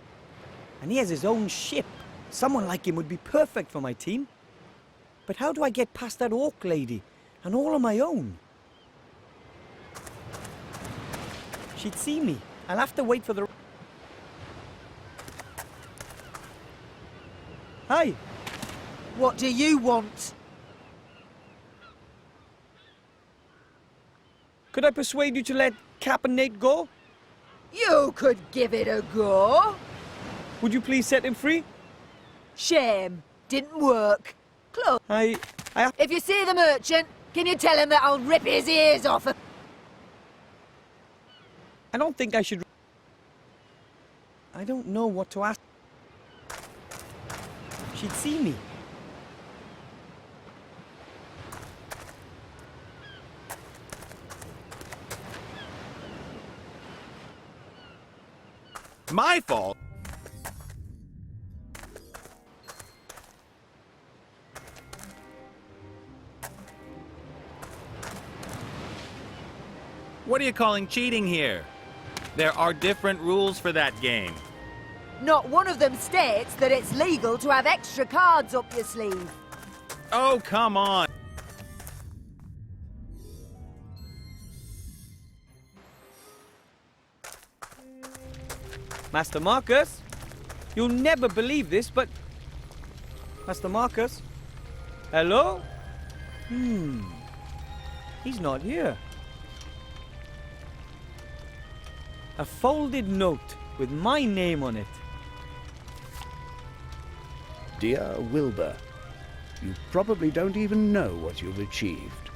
And he has his own ship. Someone like him would be perfect for my team. But how do I get past that orc lady? And all on my own? She'd see me. I'll have to wait for the... Hi. What do you want? Could I persuade you to let Captain Nate go? You could give it a go. Would you please set him free? Shame. Didn't work. Close. If you see the merchant, can you tell him that I'll rip his ears off? I don't think I should... I don't know what to ask. She'd see me. My fault? What are you calling cheating here? There are different rules for that game. Not one of them states that it's legal to have extra cards up your sleeve. Oh, come on. Master Marcus? You'll never believe this, but... Master Marcus? Hello? He's not here. A folded note with my name on it. Dear Wilbur, you probably don't even know what you've achieved.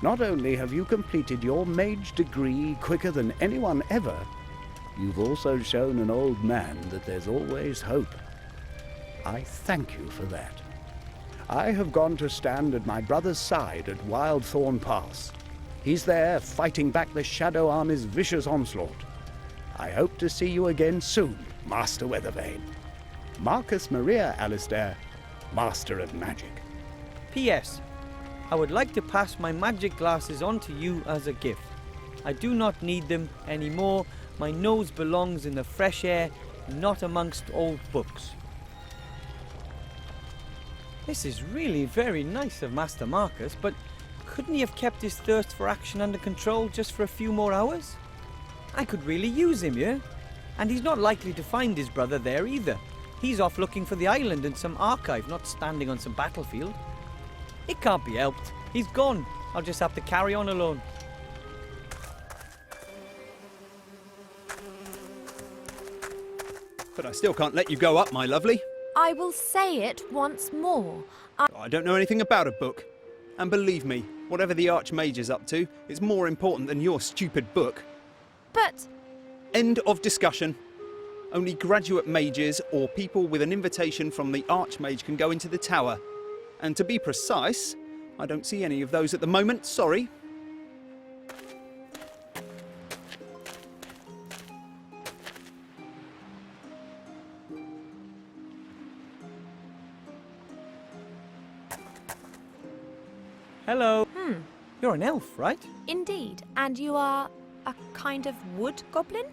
Not only have you completed your mage degree quicker than anyone ever, you've also shown an old man that there's always hope. I thank you for that. I have gone to stand at my brother's side at Wildthorn Pass. He's there fighting back the Shadow Army's vicious onslaught. I hope to see you again soon, Master Weathervane. Marcus Maria Alistair, Master of Magic. P.S. I would like to pass my magic glasses on to you as a gift. I do not need them anymore. My nose belongs in the fresh air, not amongst old books. This is really very nice of Master Marcus, but couldn't he have kept his thirst for action under control just for a few more hours? I could really use him, yeah? And he's not likely to find his brother there either. He's off looking for the island in some archive, not standing on some battlefield. It can't be helped. He's gone. I'll just have to carry on alone. But I still can't let you go up, my lovely. I will say it once more. I don't know anything about a book. And believe me, whatever the Archmage is up to, it's more important than your stupid book. But... End of discussion. Only graduate mages or people with an invitation from the Archmage can go into the tower. And to be precise, I don't see any of those at the moment, sorry. Hello. You're an elf, right? Indeed. And you are a kind of wood goblin?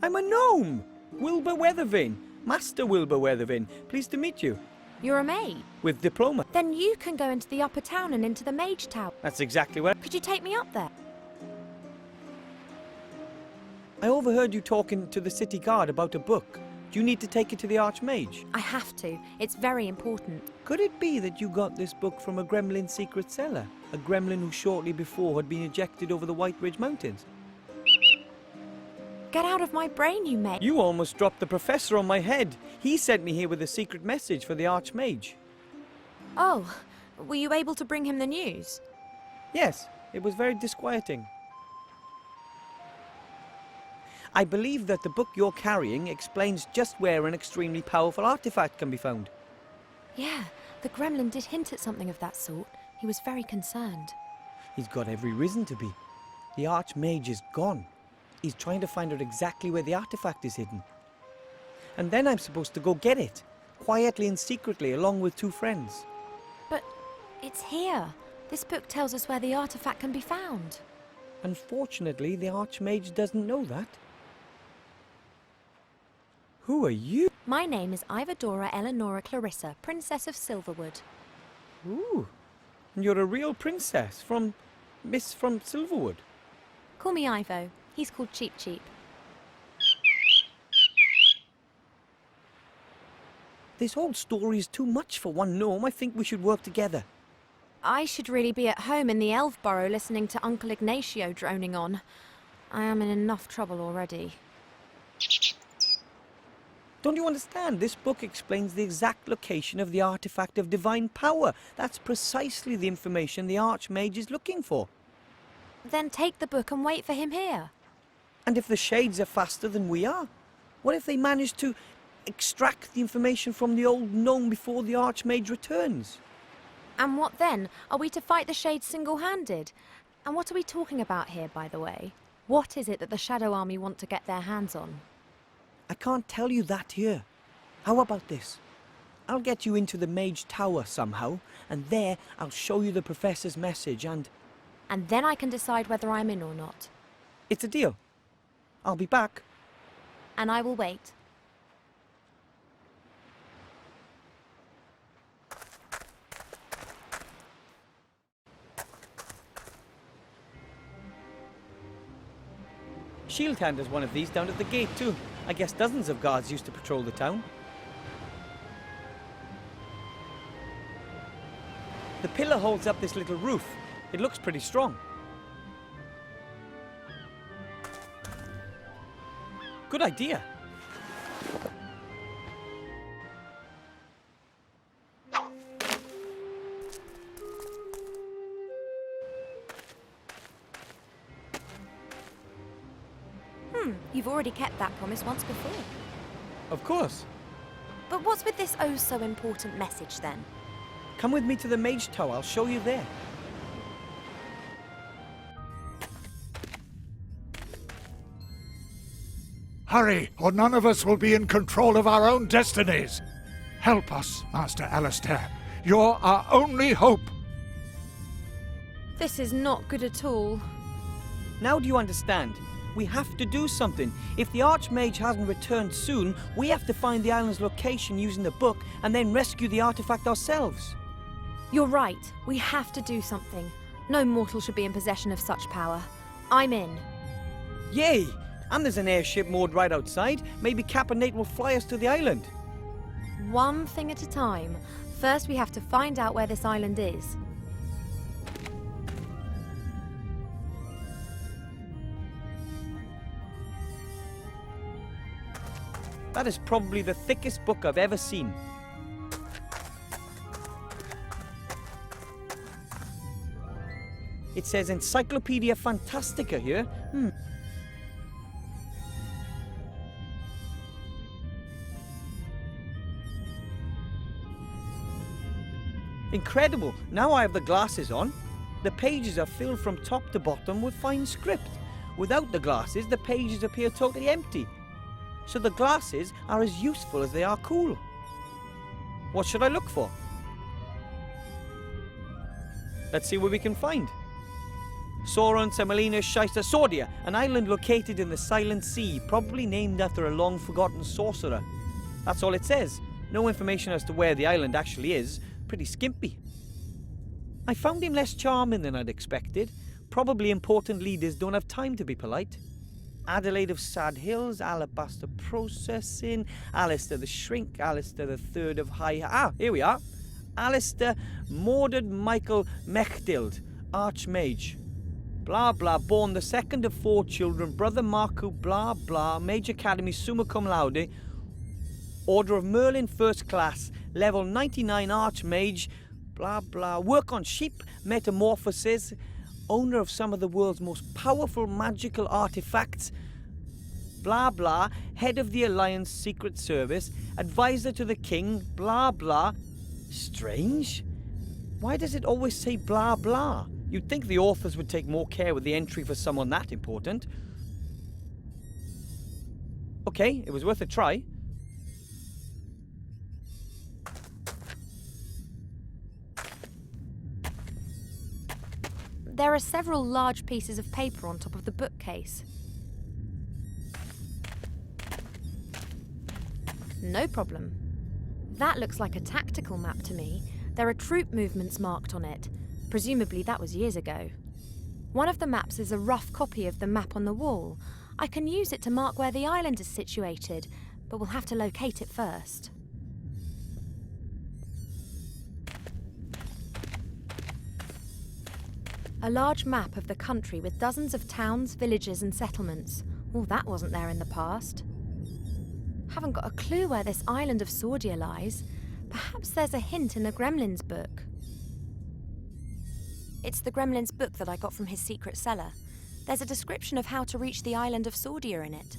I'm a gnome. Wilbur Weathervane. Master Wilbur Weathervane. Pleased to meet you. You're a maid? With diploma. Then you can go into the upper town and into the mage tower. That's exactly where... Could you take me up there? I overheard you talking to the city guard about a book. Do you need to take it to the Archmage? I have to. It's very important. Could it be that you got this book from a gremlin secret cellar? A gremlin who shortly before had been ejected over the White Ridge Mountains? Get out of my brain, you maid. You almost dropped the professor on my head. He sent me here with a secret message for the Archmage. Oh, were you able to bring him the news? Yes, it was very disquieting. I believe that the book you're carrying explains just where an extremely powerful artifact can be found. Yeah, the gremlin did hint at something of that sort. He was very concerned. He's got every reason to be. The Archmage is gone. He's trying to find out exactly where the artifact is hidden. And then I'm supposed to go get it, quietly and secretly, along with 2 friends. But it's here. This book tells us where the artifact can be found. Unfortunately, the Archmage doesn't know that. Who are you? My name is Ivadora Eleonora Clarissa, Princess of Silverwood. Ooh, and you're a real princess from Silverwood. Call me Ivo. He's called Cheep Cheep. This whole story is too much for one gnome. I think we should work together. I should really be at home in the Elf Burrow listening to Uncle Ignacio droning on. I am in enough trouble already. Don't you understand? This book explains the exact location of the artifact of divine power. That's precisely the information the Archmage is looking for. Then take the book and wait for him here. And if the Shades are faster than we are? What if they manage to extract the information from the old gnome before the Archmage returns? And what then? Are we to fight the Shades single-handed? And what are we talking about here, by the way? What is it that the Shadow Army want to get their hands on? I can't tell you that here. How about this? I'll get you into the Mage Tower somehow, and there I'll show you the Professor's message and then I can decide whether I'm in or not. It's a deal. I'll be back. And I will wait. Shieldhand has one of these down at the gate too. I guess dozens of guards used to patrol the town. The pillar holds up this little roof. It looks pretty strong. Good idea. You've already kept that promise once before. Of course. But what's with this oh so important message then? Come with me to the Mage Tower. I'll show you there. Hurry, or none of us will be in control of our own destinies. Help us, Master Alistair. You're our only hope. This is not good at all. Now do you understand? We have to do something. If the Archmage hasn't returned soon, we have to find the island's location using the book and then rescue the artifact ourselves. You're right. We have to do something. No mortal should be in possession of such power. I'm in. Yay! And there's an airship moored right outside. Maybe Cap and Nate will fly us to the island. One thing at a time. First, we have to find out where this island is. That is probably the thickest book I've ever seen. It says Encyclopedia Fantastica here. Incredible! Now I have the glasses on. The pages are filled from top to bottom with fine script. Without the glasses, the pages appear totally empty. So the glasses are as useful as they are cool. What should I look for? Let's see what we can find. Sauron, Semolina, Shysta, Sordia, an island located in the Silent Sea, probably named after a long-forgotten sorcerer. That's all it says. No information as to where the island actually is. Pretty skimpy. I found him less charming than I'd expected. Probably important leaders don't have time to be polite. Adelaide of Sad Hills, Alabaster Processing, Alistair the Shrink, Alistair the Third of High... Ah, here we are. Alistair Mordred Michael Mechdild, Archmage. Blah blah, born the second of 4 children, brother Marco, blah blah, Mage Academy summa cum laude, Order of Merlin first class, level 99 Archmage, blah blah, work on sheep, metamorphosis, owner of some of the world's most powerful magical artifacts, blah blah, head of the Alliance Secret Service, advisor to the king, blah blah. Strange? Why does it always say blah blah? You'd think the authors would take more care with the entry for someone that important. Okay, it was worth a try. There are several large pieces of paper on top of the bookcase. No problem. That looks like a tactical map to me. There are troop movements marked on it. Presumably that was years ago. One of the maps is a rough copy of the map on the wall. I can use it to mark where the island is situated, but we'll have to locate it first. A large map of the country with dozens of towns, villages and settlements. Oh, that wasn't there in the past. Haven't got a clue where this island of Sordia lies. Perhaps there's a hint in the Gremlin's book. It's the Gremlin's book that I got from his secret cellar. There's a description of how to reach the island of Sordia in it.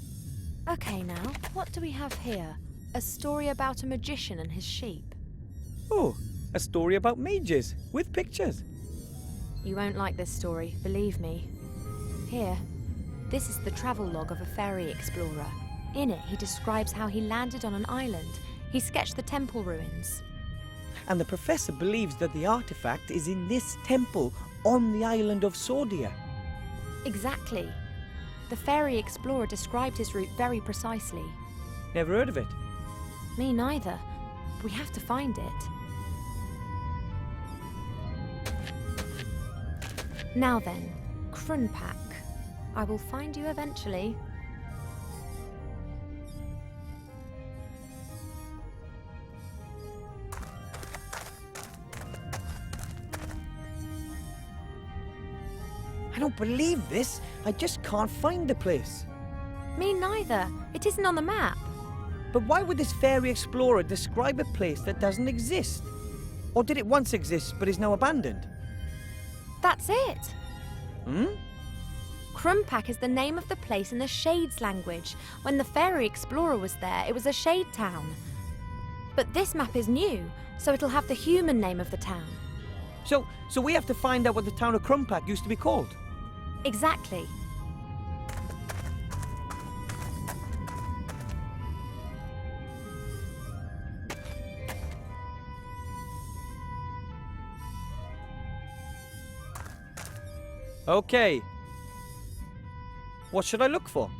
Okay now, what do we have here? A story about a magician and his sheep. Oh, a story about mages, with pictures. You won't like this story, believe me. Here, this is the travel log of a fairy explorer. In it, he describes how he landed on an island. He sketched the temple ruins. And the professor believes that the artifact is in this temple on the island of Sordia. Exactly. The fairy explorer described his route very precisely. Never heard of it. Me neither. We have to find it. Now then, Krunpak. I will find you eventually. I don't believe this. I just can't find the place. Me neither. It isn't on the map. But why would this fairy explorer describe a place that doesn't exist? Or did it once exist but is now abandoned? That's it. Hmm? Krunpak is the name of the place in the Shades language. When the fairy explorer was there, it was a shade town. But this map is new, so it'll have the human name of the town. So we have to find out what the town of Krunpak used to be called. Exactly. Okay. What should I look for?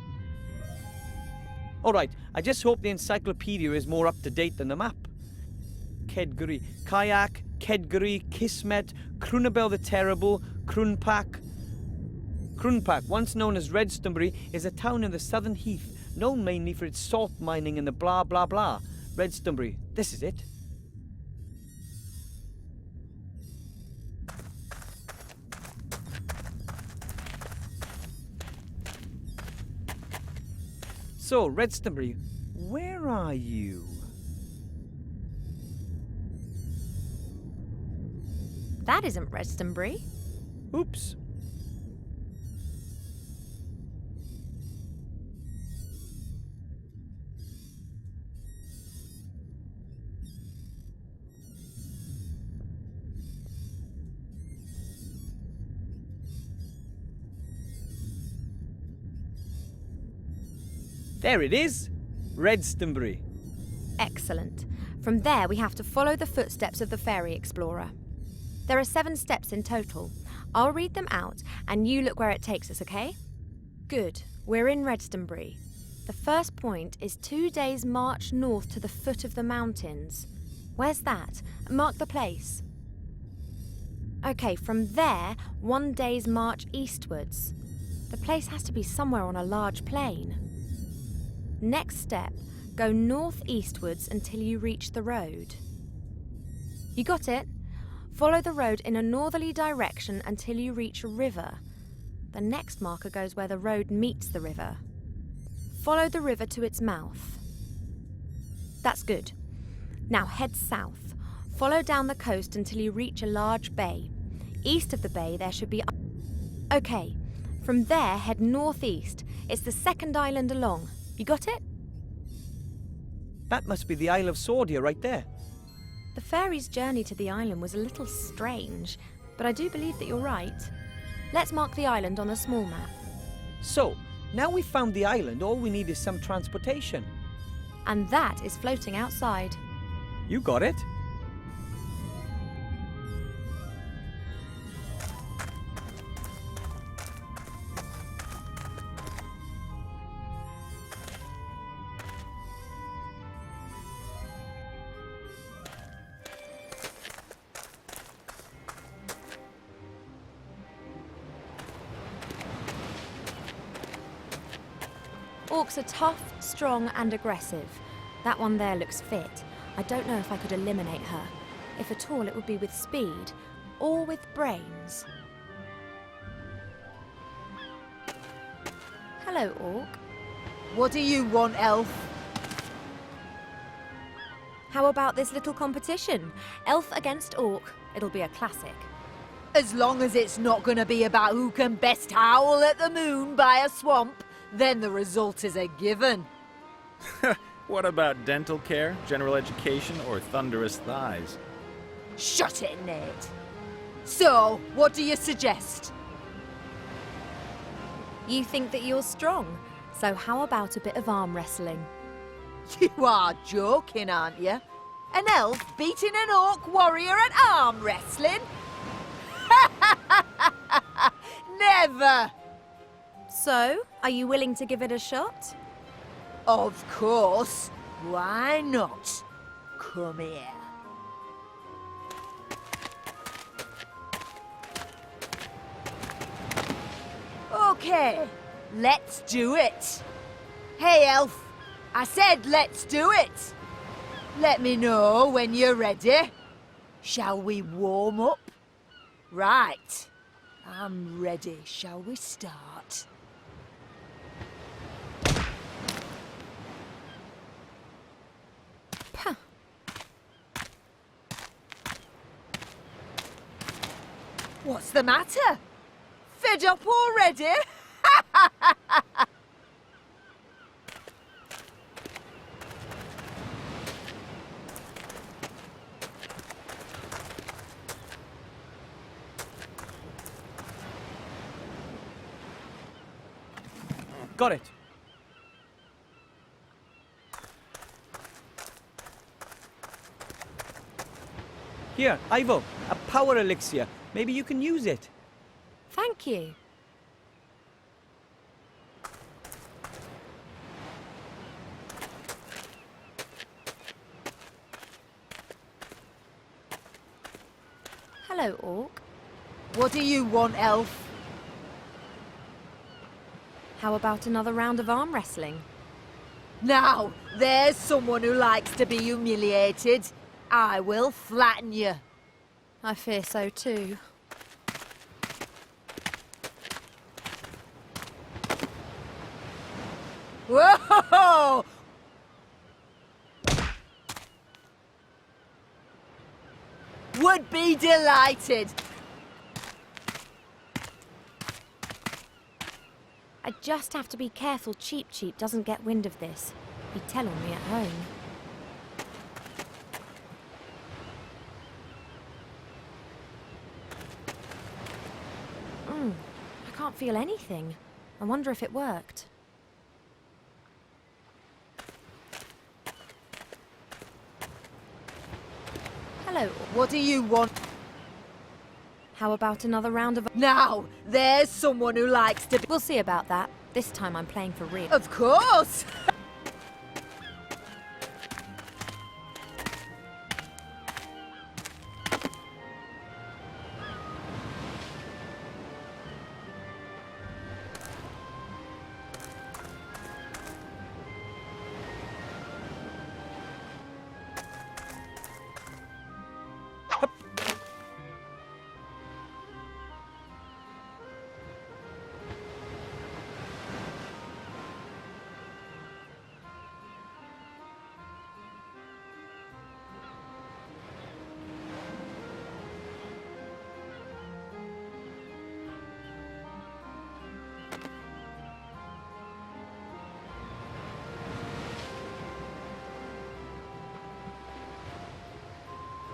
Alright, I just hope the encyclopedia is more up-to-date than the map. Kedguri, Kayak, Kedguri, Kismet, Crunabel the Terrible, Crunpak. Crunpak, once known as Redstonbury, is a town in the southern heath, known mainly for its salt mining and the blah blah blah. Redstonbury, this is it. So, Redstonbury, where are you? That isn't Redstonbury. Oops. There it is! Redstonbury. Excellent. From there, we have to follow the footsteps of the fairy explorer. There are 7 steps in total. I'll read them out, and you look where it takes us, okay? Good. We're in Redstonbury. The first point is 2 days' march north to the foot of the mountains. Where's that? Mark the place. Okay, from there, 1 day's march eastwards. The place has to be somewhere on a large plain. Next step, go northeastwards until you reach the road. You got it? Follow the road in a northerly direction until you reach a river. The next marker goes where the road meets the river. Follow the river to its mouth. That's good. Now head south. Follow down the coast until you reach a large bay. East of the bay there should be... Okay, from there head northeast. It's the second island along. You got it? That must be the Isle of Sordia right there. The fairy's journey to the island was a little strange, but I do believe that you're right. Let's mark the island on a small map. So, now we've found the island, all we need is some transportation. And that is floating outside. You got it. Orcs are tough, strong and aggressive. That one there looks fit. I don't know if I could eliminate her. If at all, it would be with speed or with brains. Hello, Orc. What do you want, Elf? How about this little competition? Elf against Orc. It'll be a classic. As long as it's not going to be about who can best howl at the moon by a swamp, then the result is a given. What about dental care, general education, or thunderous thighs? Shut it, Ned. So, what do you suggest? You think that you're strong, so how about a bit of arm wrestling? You are joking, aren't you? An elf beating an orc warrior at arm wrestling? Never! So, are you willing to give it a shot? Of course. Why not? Come here. Okay, let's do it. Hey, Elf. I said let's do it. Let me know when you're ready. Shall we warm up? Right. I'm ready. Shall we start? Puh. What's the matter? Fed up already? Got it. Here, Ivo, a power elixir. Maybe you can use it. Thank you. Hello, Orc. What do you want, Elf? How about another round of arm wrestling? Now, there's someone who likes to be humiliated. I will flatten you. I fear so too. Whoa! Would be delighted. I just have to be careful Cheap Cheap doesn't get wind of this. He'd tell on me at home. I can't feel anything. I wonder if it worked. Hello. What do you want? How about another round of... Now, there's someone who likes to be... We'll see about that. This time I'm playing for real. Of course!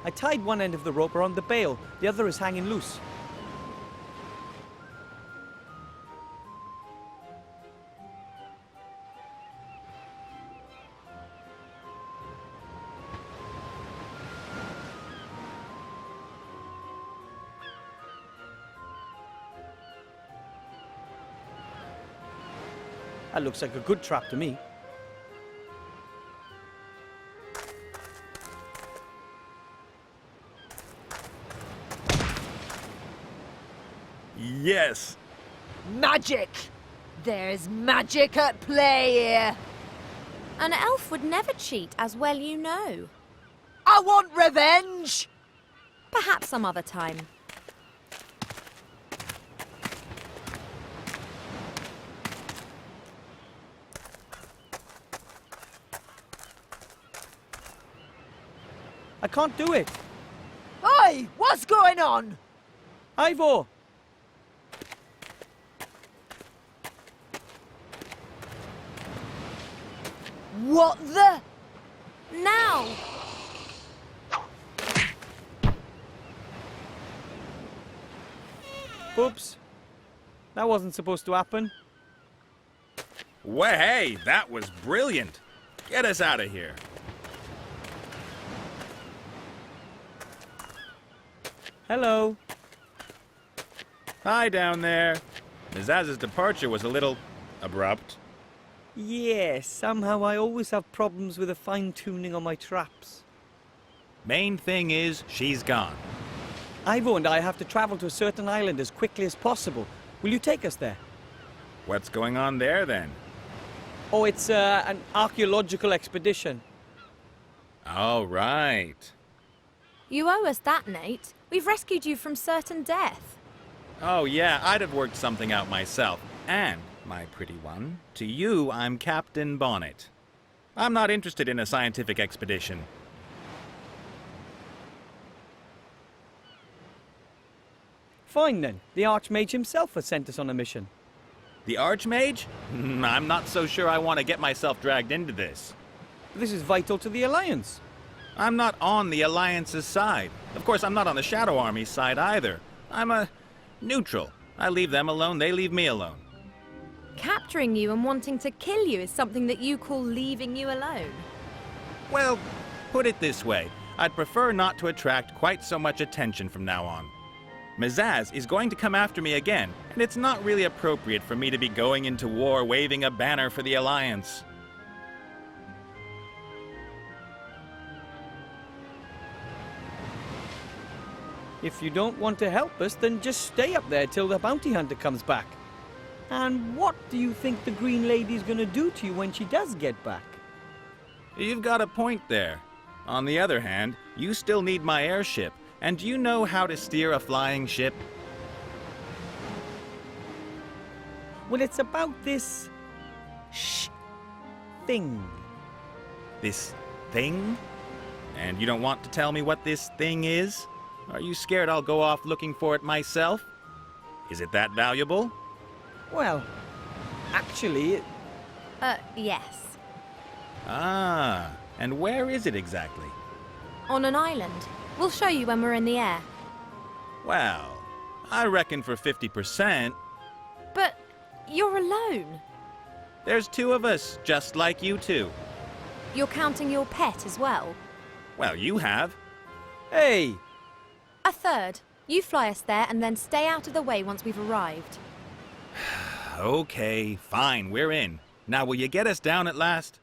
I tied one end of the rope around the bale, the other is hanging loose. That looks like a good trap to me. Yes! Magic! There's magic at play here! An elf would never cheat, as well you know. I want revenge! Perhaps some other time. I can't do it. Oi! What's going on? Ivor! What the? Now! Oops. That wasn't supposed to happen. Well, hey, that was brilliant. Get us out of here. Hello. Hi down there. Mizaz's departure was a little abrupt. Yes, somehow I always have problems with the fine-tuning on my traps. Main thing is, she's gone. Ivo and I have to travel to a certain island as quickly as possible. Will you take us there? What's going on there, then? Oh, it's an archaeological expedition. All right. You owe us that, Nate. We've rescued you from certain death. Oh, yeah, I'd have worked something out myself. And, my pretty one, to you, I'm Captain Bonnet. I'm not interested in a scientific expedition. Fine, then. The Archmage himself has sent us on a mission. The Archmage? I'm not so sure I want to get myself dragged into this. This is vital to the Alliance. I'm not on the Alliance's side. Of course, I'm not on the Shadow Army's side either. I'm a neutral. I leave them alone, they leave me alone. Capturing you and wanting to kill you is something that you call leaving you alone. Well, put it this way. I'd prefer not to attract quite so much attention from now on. Mizaz is going to come after me again, and it's not really appropriate for me to be going into war waving a banner for the Alliance. If you don't want to help us, then just stay up there till the bounty hunter comes back. And what do you think the Green Lady's gonna do to you when she does get back? You've got a point there. On the other hand, you still need my airship. And do you know how to steer a flying ship? Well, it's about this... thing. This thing? And you don't want to tell me what this thing is? Are you scared I'll go off looking for it myself? Is it that valuable? Well, actually... Yes. Ah, and where is it exactly? On an island. We'll show you when we're in the air. Well, I reckon for 50%. But you're alone. There's two of us, just like you two. You're counting your pet as well? Well, you have. Hey! A third. You fly us there and then stay out of the way once we've arrived. Okay, fine, we're in. Now will you get us down at last?